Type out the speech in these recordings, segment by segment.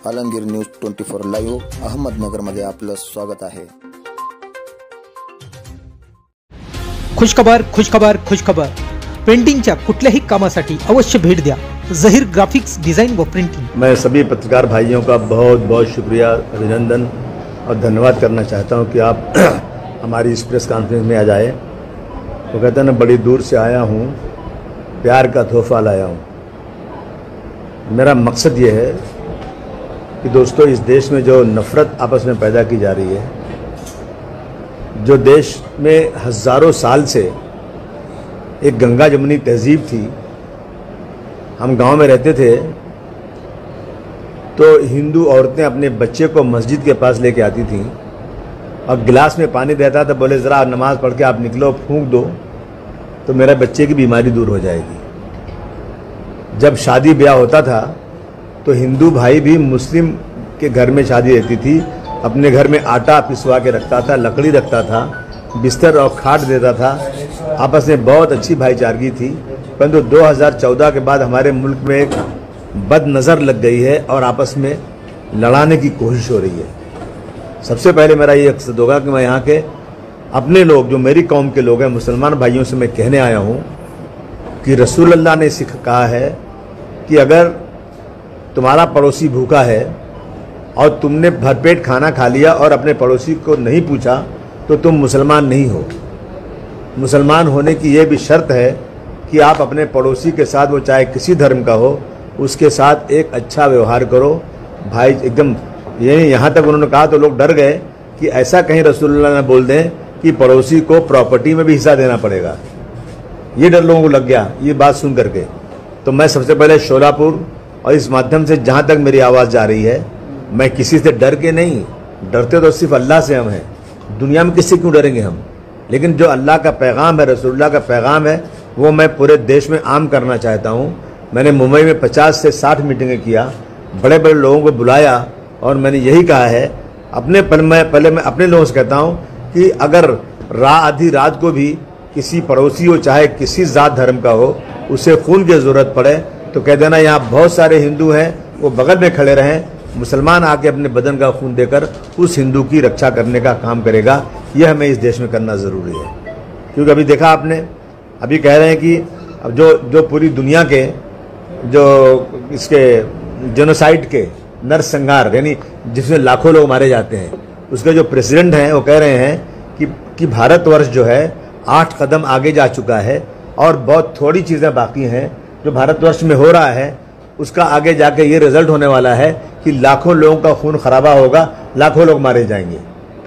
Alamgir news 24 live अहमदनगरमध्ये आपलं स्वागत आहे। खुशखबर खुशखबर खुशखबर। प्रिंटिंगच्या कुठल्याही कामासाठी अवश्य भेट द्या ज़हीर ग्राफिक्स डिजाइन व प्रिंटिंग। मैं सभी पत्रकार भाइयों का बहुत बहुत शुक्रिया, अभिनंदन और धन्यवाद करना चाहता हूं कि आप हमारी इस प्रेस कॉन्फ्रेंस में आ जाए। वो कहते हैं ना, बड़ी दूर से आया हूं, प्यार का तोहफा लाया हूं। मेरा मकसद ये है कि दोस्तों, इस देश में जो नफ़रत आपस में पैदा की जा रही है, जो देश में हज़ारों साल से एक गंगा जमुनी तहजीब थी, हम गांव में रहते थे तो हिंदू औरतें अपने बच्चे को मस्जिद के पास लेके आती थीं और गिलास में पानी देता था, बोले ज़रा नमाज़ पढ़ के आप निकलो, फूंक दो तो मेरे बच्चे की बीमारी दूर हो जाएगी। जब शादी ब्याह होता था तो हिंदू भाई भी मुस्लिम के घर में शादी रहती थी, अपने घर में आटा पिसवा के रखता था, लकड़ी रखता था, बिस्तर और खाट देता था, आपस में बहुत अच्छी भाईचारगी थी। परंतु 2014 के बाद हमारे मुल्क में एक बदनज़र लग गई है और आपस में लड़ाने की कोशिश हो रही है। सबसे पहले मेरा ये मकसद होगा कि मैं यहाँ के अपने लोग, जो मेरी कौम के लोग हैं, मुसलमान भाइयों से मैं कहने आया हूँ कि रसूल अल्लाह ने कहा है कि अगर तुम्हारा पड़ोसी भूखा है और तुमने भरपेट खाना खा लिया और अपने पड़ोसी को नहीं पूछा तो तुम मुसलमान नहीं हो। मुसलमान होने की ये भी शर्त है कि आप अपने पड़ोसी के साथ, वो चाहे किसी धर्म का हो, उसके साथ एक अच्छा व्यवहार करो। भाई एकदम यही, यहाँ तक उन्होंने कहा तो लोग डर गए कि ऐसा कहीं रसूलुल्लाह ने बोल दें कि पड़ोसी को प्रॉपर्टी में भी हिस्सा देना पड़ेगा। ये डर लोगों को लग गया ये बात सुन करके। तो मैं सबसे पहले शोलापुर और इस माध्यम से जहाँ तक मेरी आवाज़ जा रही है, मैं किसी से डर के नहीं, डरते तो सिर्फ अल्लाह से हम हैं। दुनिया में किससे क्यों डरेंगे हम? लेकिन जो अल्लाह का पैगाम है, रसूलुल्लाह का पैगाम है, वो मैं पूरे देश में आम करना चाहता हूँ। मैंने मुंबई में 50 से 60 मीटिंगें किया, बड़े बड़े लोगों को बुलाया और मैंने यही कहा है, पहले मैं अपने लोगों से कहता हूँ कि अगर आधी रात को भी किसी पड़ोसी हो, चाहे किसी ज़ात धर्म का हो, उसे खून की ज़रूरत पड़े तो कह देना यहाँ बहुत सारे हिंदू हैं, वो बगल में खड़े रहें, मुसलमान आके अपने बदन का खून देकर उस हिंदू की रक्षा करने का काम करेगा। यह हमें इस देश में करना ज़रूरी है। क्योंकि अभी देखा आपने, अभी कह रहे हैं कि अब जो पूरी दुनिया के जो इसके जेनोसाइड के नरसंहार, यानी जिसमें लाखों लोग मारे जाते हैं, उसके जो प्रेसिडेंट हैं वो कह रहे हैं कि भारतवर्ष जो है 8 कदम आगे जा चुका है और बहुत थोड़ी चीज़ें बाकी हैं। जो भारतवर्ष में हो रहा है उसका आगे जाके ये रिजल्ट होने वाला है कि लाखों लोगों का खून खराबा होगा, लाखों लोग मारे जाएंगे।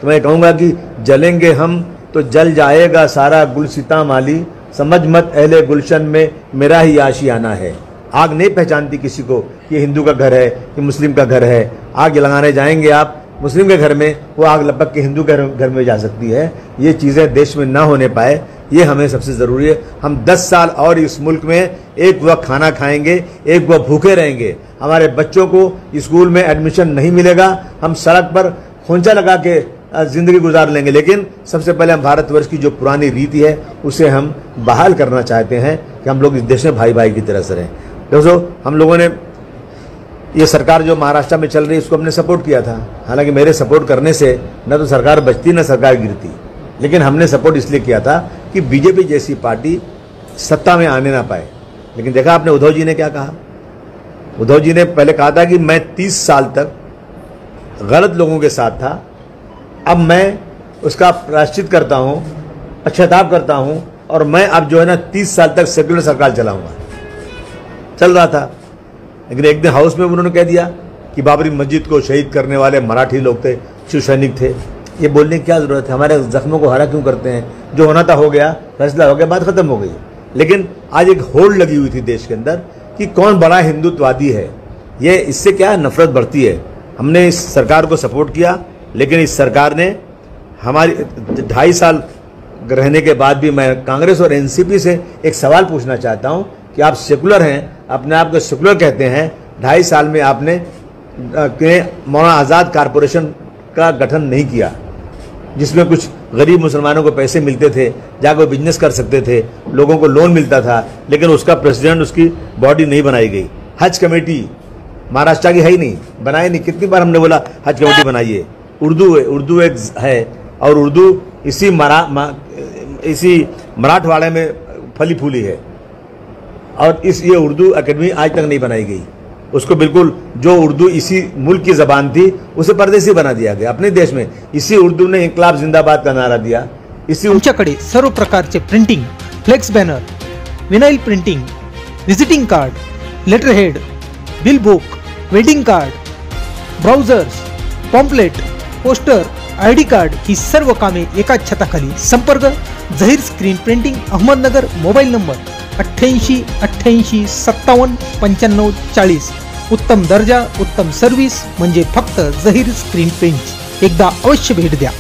तो मैं कहूँगा कि जलेंगे हम तो जल जाएगा सारा गुलसिता माली, समझ मत अहले गुलशन में मेरा ही आशियाना है। आग नहीं पहचानती किसी को कि हिंदू का घर है कि मुस्लिम का घर है। आग लगाने जाएंगे आप मुस्लिम के घर में, वो आग लपक के हिंदू के घर में जा सकती है। ये चीज़ें देश में ना होने पाए, ये हमें सबसे ज़रूरी है। हम 10 साल और इस मुल्क में एक वक्त खाना खाएंगे, एक वक्त भूखे रहेंगे, हमारे बच्चों को स्कूल में एडमिशन नहीं मिलेगा, हम सड़क पर खोंचा लगा के ज़िंदगी गुजार लेंगे। लेकिन सबसे पहले हम भारतवर्ष की जो पुरानी रीति है उसे हम बहाल करना चाहते हैं कि हम लोग इस देश में भाई भाई की तरह से रहें। दोस्तों, हम लोगों ने ये सरकार जो महाराष्ट्र में चल रही है इसको हमने सपोर्ट किया था। हालांकि मेरे सपोर्ट करने से न तो सरकार बचती न सरकार गिरती, लेकिन हमने सपोर्ट इसलिए किया था कि बीजेपी जैसी पार्टी सत्ता में आने ना पाए। लेकिन देखा आपने उद्धव जी ने क्या कहा। उद्धव जी ने पहले कहा था कि मैं 30 साल तक गलत लोगों के साथ था, अब मैं उसका प्रायश्चित करता हूँ, पश्चाताप करता हूँ और मैं अब जो है ना 30 साल तक सेक्युलर सरकार चलाऊंगा। चल रहा था, लेकिन एक दिन हाउस में उन्होंने कह दिया कि बाबरी मस्जिद को शहीद करने वाले मराठी लोग थे, शिव सैनिक थे। ये बोलने की क्या ज़रूरत है? हमारे जख्मों को हरा क्यों करते हैं? जो होना था हो गया, फैसला हो गया, बात खत्म हो गई। लेकिन आज एक होड़ लगी हुई थी देश के अंदर कि कौन बड़ा हिंदुत्ववादी है। ये इससे क्या नफरत बढ़ती है। हमने इस सरकार को सपोर्ट किया, लेकिन इस सरकार ने हमारी 2.5 साल रहने के बाद भी मैं कांग्रेस और एनसीपी से एक सवाल पूछना चाहता हूँ कि आप सेकुलर हैं, अपने आप को सेकुलर कहते हैं, 2.5 साल में आपने मौलाना आज़ाद कारपोरेशन का गठन नहीं किया, जिसमें कुछ गरीब मुसलमानों को पैसे मिलते थे, जाकर वो बिजनेस कर सकते थे, लोगों को लोन मिलता था, लेकिन उसका प्रेसिडेंट, उसकी बॉडी नहीं बनाई गई। हज कमेटी महाराष्ट्र की है ही नहीं, बनाई नहीं। कितनी बार हमने बोला हज कमेटी बनाइए। उर्दू एक है और उर्दू इसी मराठवाड़े में फली फूली है और ये उर्दू अकेडमी आज तक नहीं बनाई गई। उसको बिल्कुल जो उर्दू इसी मुल्क की जबान थी उसे परदेसी बना दिया गया अपने देश में। इसी उर्दू ने इंकलाब जिंदाबाद का नारा दिया। आमच्याकडे सर्व प्रकारचे printing, flex banner, vinyl printing, visiting card, letter head, bill book, wedding card, brochures, pamphlet, poster, ID card ही सर्व कामे एकाच छताखाली। संपर्क Zaheer screen printing, Ahmednagar. Mobile number 88 88 57 95 40। उत्तम दर्जा, उत्तम सर्व्हिस म्हणजे फक्त झहीर स्क्रीन प्रिंट। एकदा अवश्य भेट द्या।